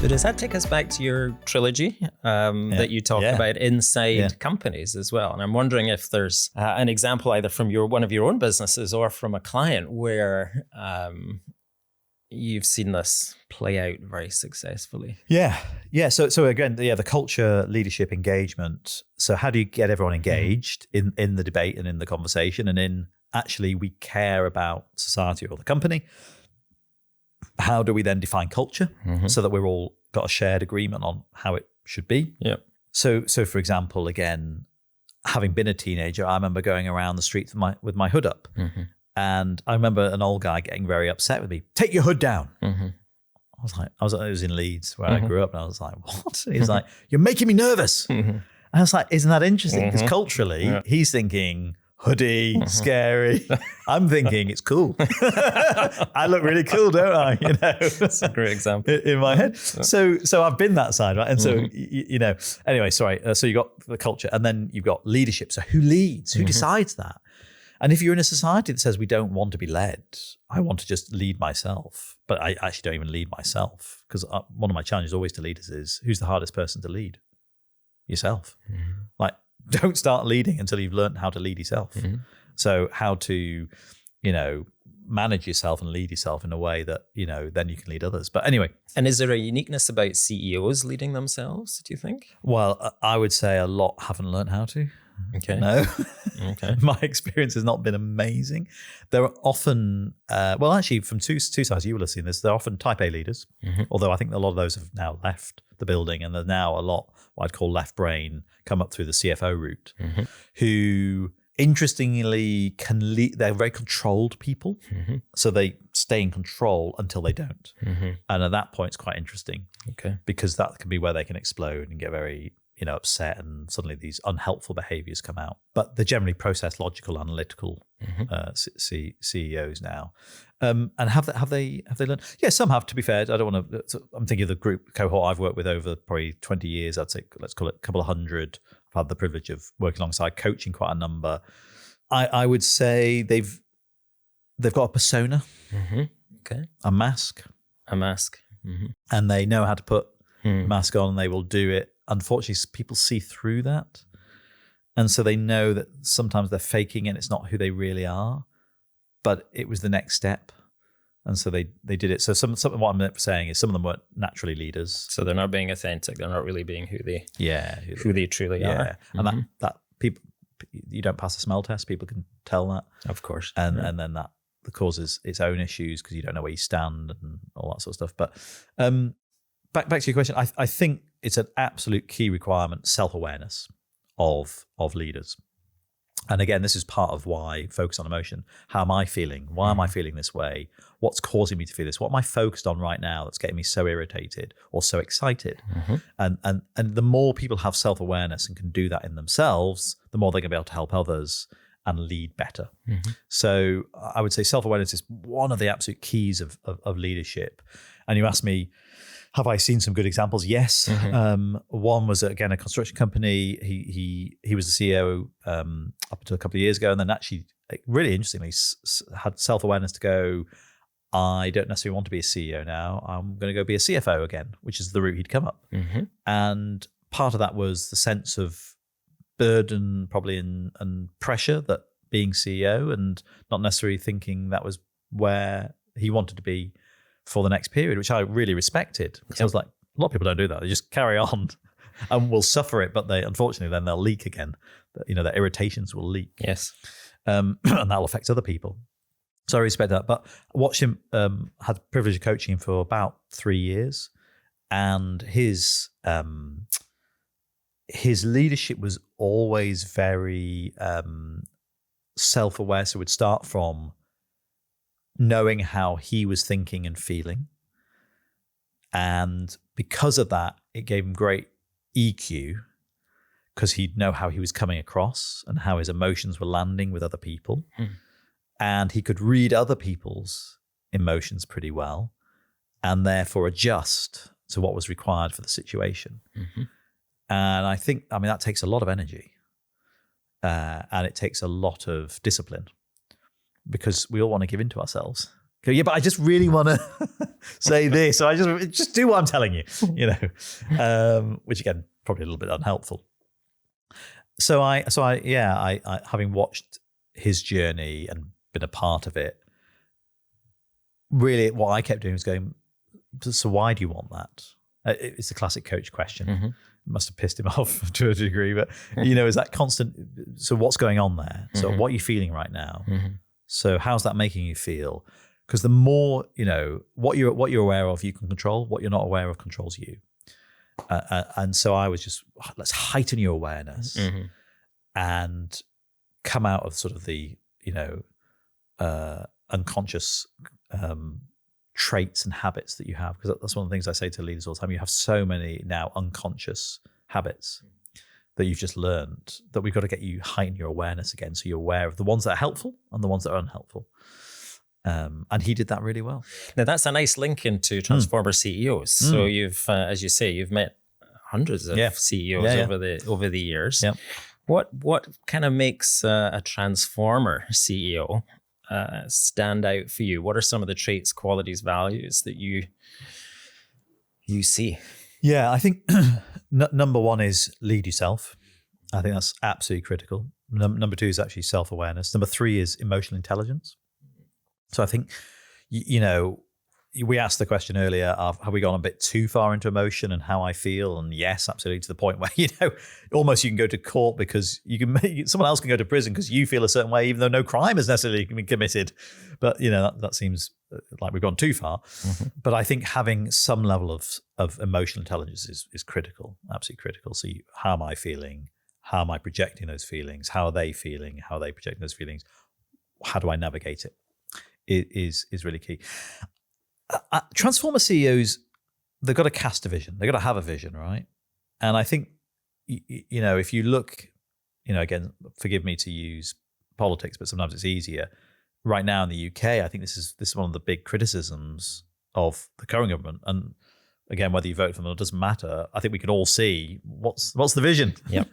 So does that take us back to your trilogy that you talked about inside companies as well? And I'm wondering if there's an example either from one of your own businesses or from a client where you've seen this play out very successfully. Yeah. So again, the culture, leadership, engagement. So how do you get everyone engaged in the debate and in the conversation and in actually we care about society or the company? How do we then define culture so that we're all got a shared agreement on how it should be? Yeah. So for example, again, having been a teenager, I remember going around the street with my hood up. And I remember an old guy getting very upset with me. Take your hood down. I was in Leeds where I grew up, and I was like, what? He's like, you're making me nervous. And I was like, isn't that interesting? Because culturally, he's thinking hoodie, scary. I'm thinking it's cool. I look really cool, don't I? You know, that's a great example in my head. So I've been that side, right? And so anyway, sorry. So you got the culture, and then you've got leadership. So who leads? Who decides that? And if you're in a society that says we don't want to be led, I want to just lead myself, but I actually don't even lead myself, because one of my challenges always to leaders is who's the hardest person to lead? Yourself. Like, don't start leading until you've learned how to lead yourself. So how to, manage yourself and lead yourself in a way that, then you can lead others. But anyway. And is there a uniqueness about CEOs leading themselves, do you think? Well, I would say a lot haven't learned how to. Okay. No. Okay. My experience has not been amazing. There are often, actually from two sides, you will have seen this, there are often type A leaders, although I think a lot of those have now left the building, and there's now a lot what I'd call left brain come up through the CFO route, who interestingly can lead. They're very controlled people, so they stay in control until they don't. And at that point, it's quite interesting, because that can be where they can explode and get very upset, and suddenly these unhelpful behaviors come out. But they're generally process, logical, analytical CEOs now. And have they learned? Yeah, some have. To be fair, I don't want to. I'm thinking of the cohort I've worked with over probably 20 years. I'd say let's call it a couple of hundred. I've had the privilege of working alongside, coaching quite a number. I would say they've got a persona, a mask, and they know how to put a mask on, and they will do it. Unfortunately, people see through that. And so they know that sometimes they're faking and it's not who they really are, but it was the next step. And so they did it. So some of what I'm saying is some of them weren't naturally leaders. So they're not being authentic. They're not really being who they truly are. And that people, you don't pass a smell test. People can tell that. Of course. And then that causes its own issues because you don't know where you stand and all that sort of stuff. But back to your question, I think it's an absolute key requirement, self-awareness of leaders. And again, this is part of why focus on emotion. How am I feeling? Why am I feeling this way? What's causing me to feel this? What am I focused on right now that's getting me so irritated or so excited? And the more people have self-awareness and can do that in themselves, the more they're going to be able to help others and lead better. So I would say self-awareness is one of the absolute keys of leadership. And you asked me, have I seen some good examples? Yes. One was, again, a construction company. He was the CEO up until a couple of years ago, and then actually, really interestingly, had self-awareness to go, I don't necessarily want to be a CEO now. I'm going to go be a CFO again, which is the route he'd come up. And part of that was the sense of burden probably and pressure that being CEO, and not necessarily thinking that was where he wanted to be for the next period, which I really respected. Because I was like, a lot of people don't do that. They just carry on and will suffer it, but unfortunately then they'll leak again. Their irritations will leak. Yes. And that'll affect other people. So I respect that. But I watched him, had the privilege of coaching him for about 3 years. And his leadership was always very self-aware. So it would start from knowing how he was thinking and feeling. And because of that, it gave him great EQ, because he'd know how he was coming across and how his emotions were landing with other people. And he could read other people's emotions pretty well and therefore adjust to what was required for the situation. And I think, that takes a lot of energy and it takes a lot of discipline, because we all want to give in to ourselves. Go, yeah, but I just really want to, say this. So I just do what I'm telling you, which again, probably a little bit unhelpful. So I having watched his journey and been a part of it, really what I kept doing was going, so why do you want that? It's the classic coach question. Mm-hmm. It must have pissed him off to a degree, but is that constant? So what's going on there? So what are you feeling right now? Mm-hmm. So how's that making you feel? Because the more, what you're aware of, you can control. What you're not aware of controls you. And so I was just, let's heighten your awareness and come out of sort of the, unconscious traits and habits that you have. Because that's one of the things I say to leaders all the time. You have so many now unconscious habits that you've just learned that we've got to get you heighten your awareness again. So you're aware of the ones that are helpful and the ones that are unhelpful. And he did that really well. Now that's a nice link into Transformer CEOs. So you've, as you say, you've met hundreds of CEOs over the years. Yeah. What kind of makes a Transformer CEO stand out for you? What are some of the traits, qualities, values that you see? Yeah, I think number one is lead yourself. I think that's absolutely critical. Number two is actually self-awareness. Number three is emotional intelligence. So I think, we asked the question earlier of, have we gone a bit too far into emotion and how I feel? And yes, absolutely, to the point where, almost you can go to court because someone else can go to prison because you feel a certain way, even though no crime has necessarily been committed. But, that seems like we've gone too far. Mm-hmm. But I think having some level of emotional intelligence is critical, absolutely critical. So how am I feeling? How am I projecting those feelings? How are they feeling? How are they projecting those feelings? How do I navigate it? It is really key. Transformer CEOs, they've got to cast a vision. They've got to have a vision, right? And I think, if you look, again, forgive me to use politics, but sometimes it's easier. Right now in the UK, I think this is one of the big criticisms of the current government. And again, whether you vote for them or it doesn't matter. I think we can all see what's the vision. Yep.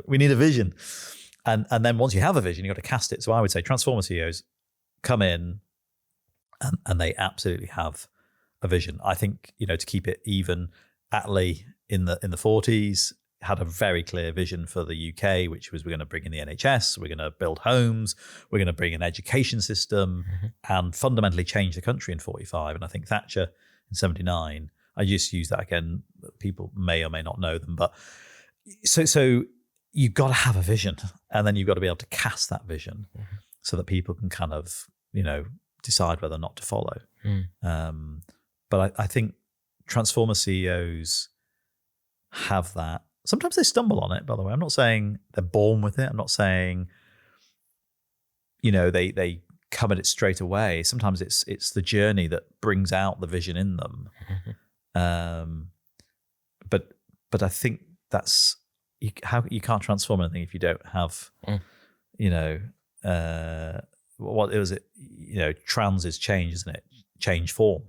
We need a vision. And then once you have a vision, you've got to cast it. So I would say Transformer CEOs come in and they absolutely have a vision. I think, to keep it even, Attlee in the 40s had a very clear vision for the UK, which was we're going to bring in the NHS, we're going to build homes, we're going to bring an education system and fundamentally change the country in 45. And I think Thatcher in 79, I just use that again, people may or may not know them, but so you've got to have a vision and then you've got to be able to cast that vision so that people can kind of, decide whether or not to follow. But I think Transformer CEOs have that. Sometimes they stumble on it, by the way. I'm not saying they're born with it. I'm not saying, they come at it straight away. Sometimes it's the journey that brings out the vision in them. But I think that's you can't transform anything if you don't have, what is it? Trans is change, isn't it? Change form.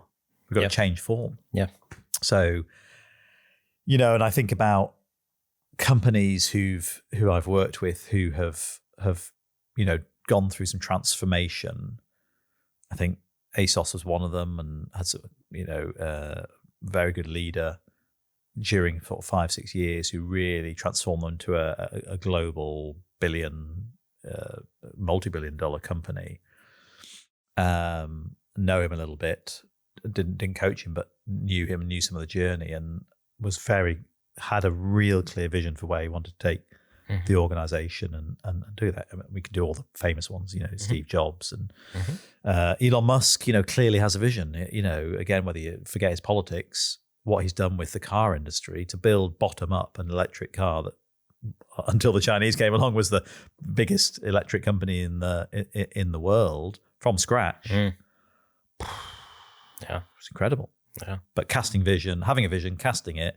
We've got to change form. Yeah. So, and I think about companies who I've worked with who have gone through some transformation. I think ASOS was one of them and had a very good leader during sort of 5-6 years who really transformed them into a global multi-billion-dollar company. Know him a little bit, didn't coach him, but knew him and knew some of the journey, and had a real clear vision for where he wanted to take the organization and do that. I mean, we can do all the famous ones, Steve Jobs and Elon Musk, clearly has a vision. Again, whether you forget his politics, what he's done with the car industry to build bottom up an electric car that, until the Chinese came along, was the biggest electric company in the world from scratch. Yeah, it's incredible. Yeah, but having a vision, casting it,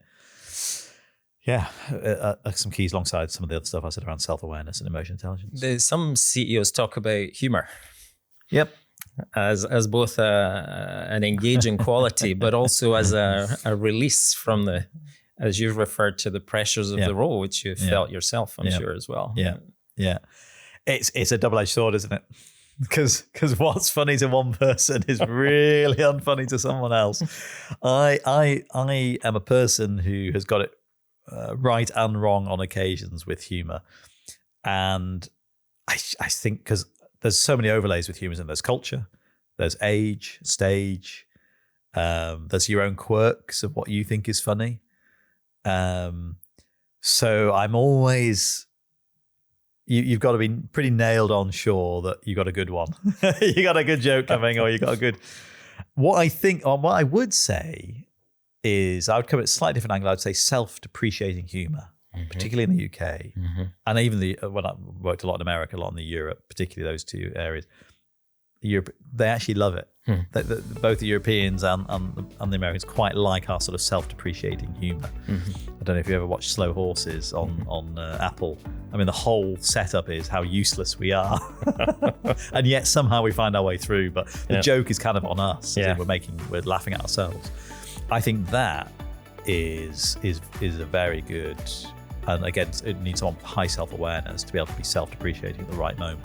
some keys alongside some of the other stuff I said around self-awareness and emotional intelligence. Some CEOs talk about humor. Yep. As both an engaging quality, but also as a release from the, as you've referred to, the pressures of the role, which you've felt yourself, I'm sure, as well. Yeah. It's a double-edged sword, isn't it? because what's funny to one person is really unfunny to someone else. I am a person who has got it right and wrong on occasions with humor, and I think because there's so many overlays with humor, and there's culture, there's age, stage, there's your own quirks of what you think is funny. So I'm always, you've got to be pretty nailed on sure that you got a good one. You got a good joke coming, or you got a good, what I would say is, I would come at a slightly different angle. I would say self-depreciating humor, particularly in the UK, and even when I worked a lot in America, a lot in Europe, particularly those two areas. Europe, they actually love it. Both the Europeans and the Americans quite like our sort of self-depreciating humor. I don't know if you ever watched Slow Horses on Apple. I mean, the whole setup is how useless we are, and yet somehow we find our way through. But the joke is kind of on us. We're laughing at ourselves. I think that is a very good, and again, it needs some high self-awareness to be able to be self-depreciating at the right moment.